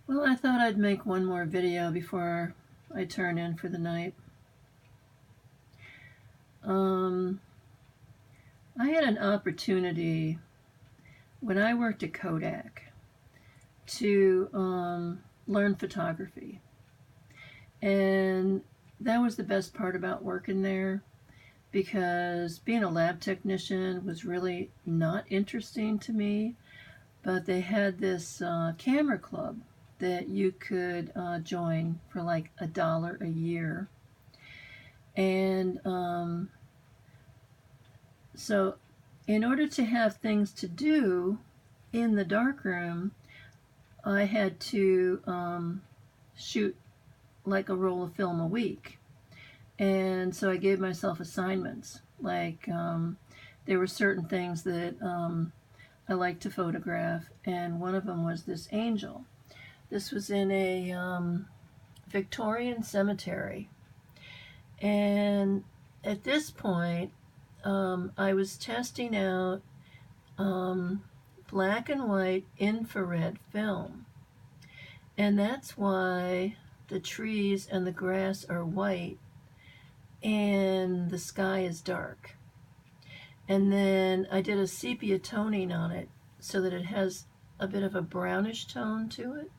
Well, I thought I'd make one more video before I turn in for the night. Um, I had an opportunity when I worked at Kodak to learn photography. And that was the best part about working there, because being a lab technician was really not interesting to me. But they had this camera club that you could join for like $1 a year. And so in order to have things to do in the darkroom, I had to shoot like a roll of film a week. And so I gave myself assignments. Like there were certain things that I liked to photograph, and one of them was this angel. This was in a Victorian cemetery. And at this point, I was testing out black and white infrared film. And that's why the trees and the grass are white and the sky is dark. And then I did a sepia toning on it so that it has a bit of a brownish tone to it.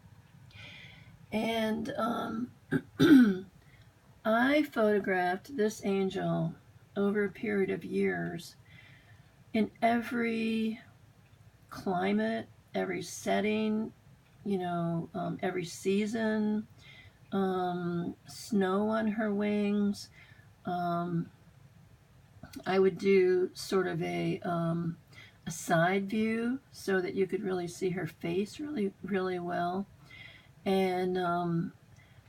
And I photographed this angel over a period of years in every climate, every setting, every season, snow on her wings. I would do sort of a side view so that you could really see her face really, really well. And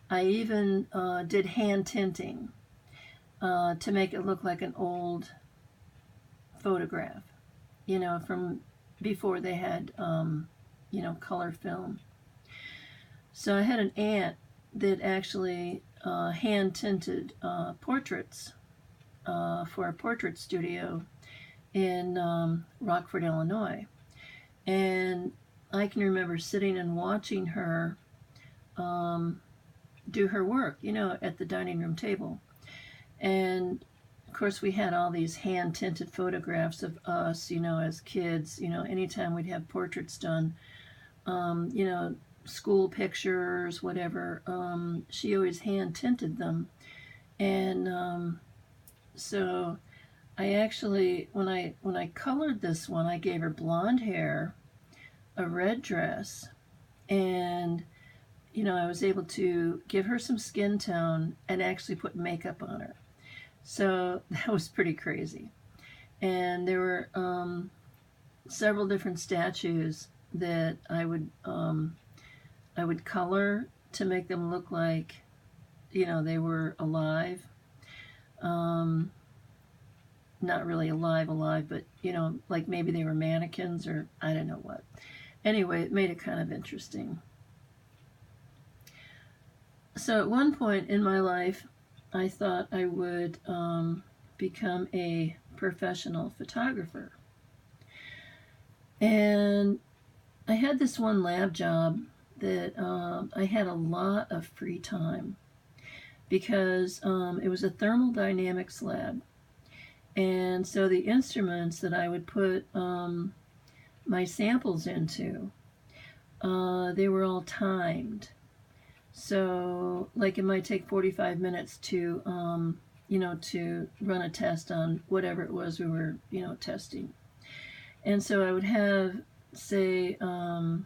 I even did hand tinting to make it look like an old photograph, from before they had, color film. So I had an aunt that actually hand tinted portraits for a portrait studio in Rockford, Illinois. And I can remember sitting and watching her do her work, at the dining room table. And of course, we had all these hand tinted photographs of us, as kids, anytime we'd have portraits done, school pictures, whatever. She always hand tinted them. And so I actually, when I colored this one, I gave her blonde hair, a red dress, and I was able to give her some skin tone and actually put makeup on her. So that was pretty crazy. And there were several different statues that I would color to make them look like, they were alive. Not really alive, but, like maybe they were mannequins or I don't know what. Anyway, it made it kind of interesting. So at one point in my life, I thought I would become a professional photographer. And I had this one lab job that I had a lot of free time because it was a thermal dynamics lab. And so the instruments that I would put my samples into, they were all timed. So, like, it might take 45 minutes to, to run a test on whatever it was we were, testing. And so I would have, say, I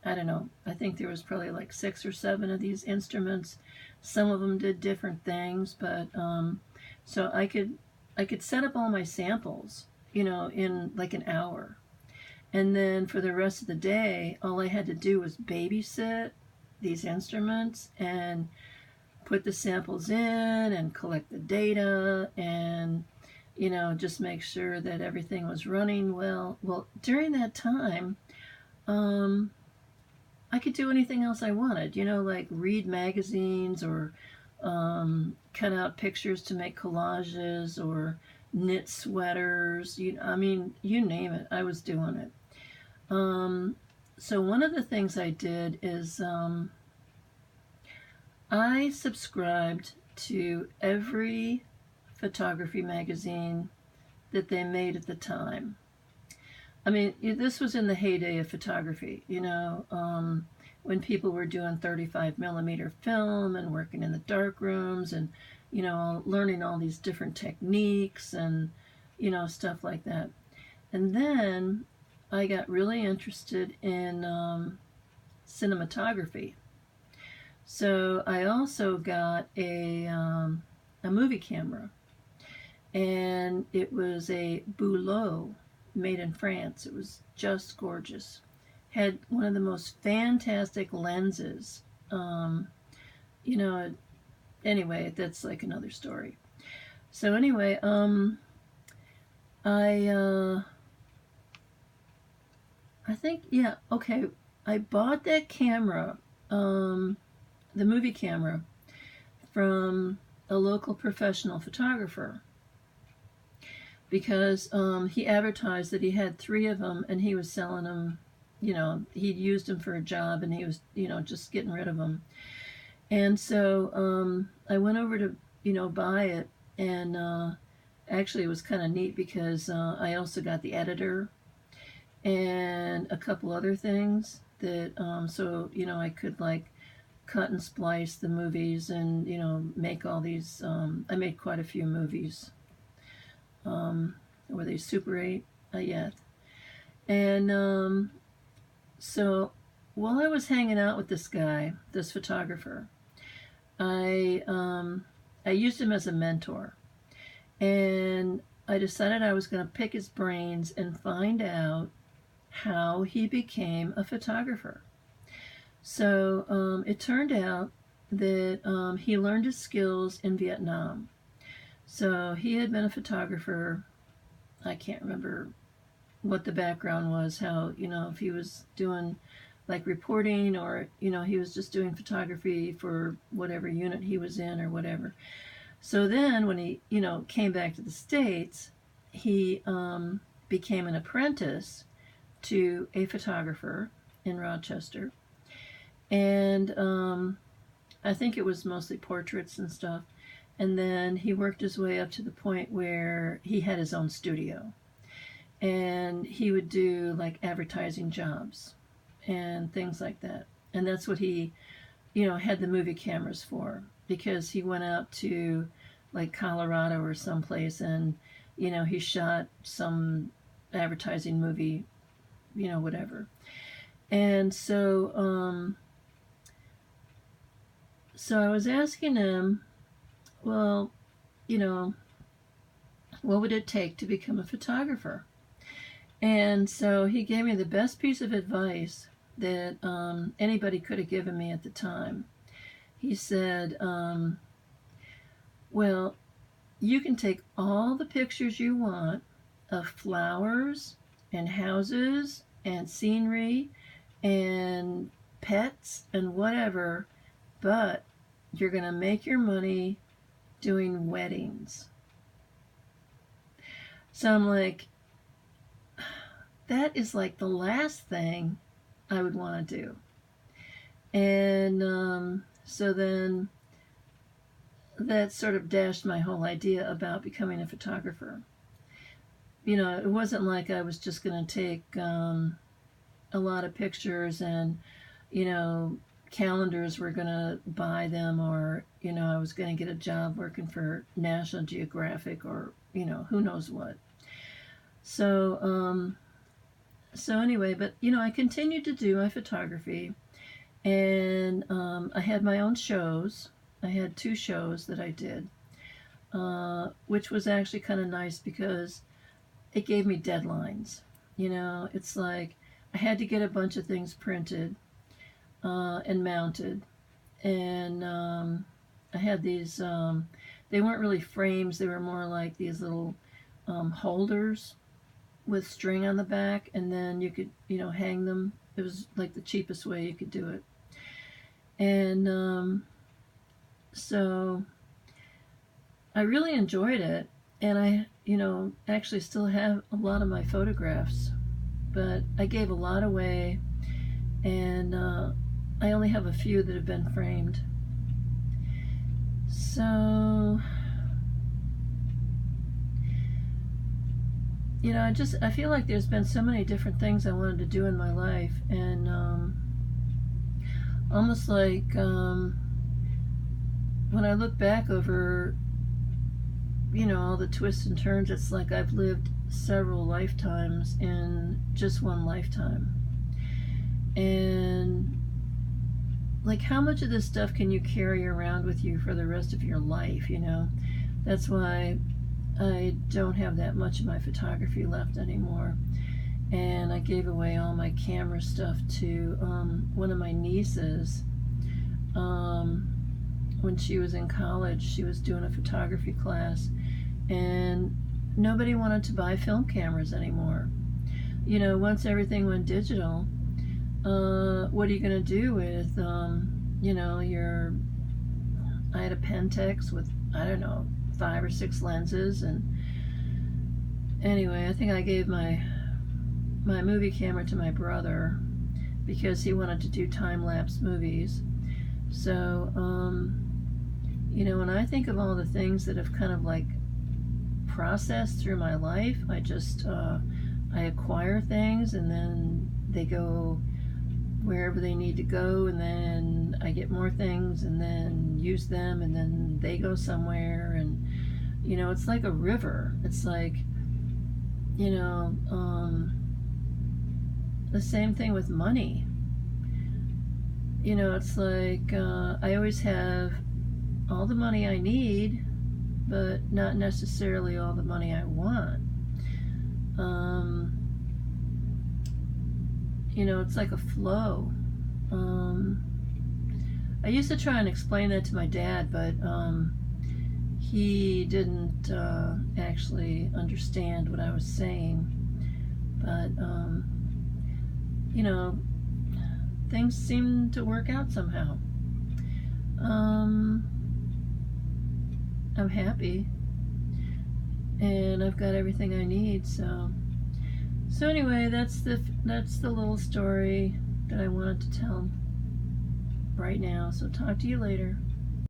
don't know, I think there was probably like 6 or 7 of these instruments. Some of them did different things, but so I could set up all my samples, in like an hour. And then for the rest of the day, all I had to do was babysit these instruments and put the samples in and collect the data and, just make sure that everything was running well. Well, during that time, I could do anything else I wanted, like read magazines or cut out pictures to make collages or knit sweaters. You name it, I was doing it. So one of the things I did is I subscribed to every photography magazine that they made at the time. I mean, this was in the heyday of photography, when people were doing 35 millimeter film and working in the dark rooms and, learning all these different techniques and, stuff like that. And then I got really interested in cinematography. So I also got a movie camera, and it was a Boulot made in France. It was just gorgeous. Had one of the most fantastic lenses. You know, anyway, that's like another story. So anyway, I I think, yeah, okay. I bought that camera, the movie camera, from a local professional photographer because he advertised that he had 3 of them and he was selling them. He'd used them for a job and he was, just getting rid of them. And so I went over to, buy it. And actually, it was kind of neat because I also got the editor and a couple other things that, so, I could like cut and splice the movies and, make all these. I made quite a few movies. Were they Super 8? Yeah. And so while I was hanging out with this guy, this photographer, I used him as a mentor, and I decided I was going to pick his brains and find out how he became a photographer. So it turned out that he learned his skills in Vietnam. So he had been a photographer. I can't remember what the background was, how, if he was doing like reporting or, he was just doing photography for whatever unit he was in or whatever. So then when he, came back to the States, he became an apprentice to a photographer in Rochester. And I think it was mostly portraits and stuff. And then he worked his way up to the point where he had his own studio. And he would do like advertising jobs and things like that. And that's what he, had the movie cameras for, because he went out to like Colorado or someplace and, he shot some advertising movie, whatever. And so, so I was asking him, well, what would it take to become a photographer? And so he gave me the best piece of advice that anybody could have given me at the time. He said, well, you can take all the pictures you want of flowers and houses and scenery and pets and whatever, but you're going to make your money doing weddings. So I'm like, that is like the last thing I would want to do. And so then that sort of dashed my whole idea about becoming a photographer. It wasn't like I was just going to take a lot of pictures and, calendars were going to buy them, or, I was going to get a job working for National Geographic or, who knows what. So, so anyway, but, I continued to do my photography, and I had my own shows. I had 2 shows that I did, which was actually kind of nice because it gave me deadlines. It's like I had to get a bunch of things printed and mounted, and I had these, they weren't really frames, they were more like these little holders with string on the back, and then you could, hang them. It was like the cheapest way you could do it. And so I really enjoyed it, and I, actually still have a lot of my photographs, but I gave a lot away, and I only have a few that have been framed. So, you know, I feel like there's been so many different things I wanted to do in my life, and almost like when I look back over, you know, all the twists and turns, it's like I've lived several lifetimes in just one lifetime. And like, how much of this stuff can you carry around with you for the rest of your life, you know? That's why I don't have that much of my photography left anymore. And I gave away all my camera stuff to one of my nieces. When she was in college, she was doing a photography class, and nobody wanted to buy film cameras anymore. You know, once everything went digital, what are you going to do with, you know, I had a Pentax with, I don't know, 5 or 6 lenses, and anyway, I think I gave my movie camera to my brother because he wanted to do time-lapse movies. So, you know, when I think of all the things that have kind of like processed through my life, I acquire things, and then they go wherever they need to go, and then I get more things and then use them, and then they go somewhere. And you know, it's like a river. It's like, you know, the same thing with money. You know, it's like I always have all the money I need, but not necessarily all the money I want. You know, it's like a flow. I used to try and explain that to my dad, but he didn't actually understand what I was saying. But, you know, things seem to work out somehow. I'm happy, and I've got everything I need. So anyway, that's the little story that I wanted to tell right now. So talk to you later.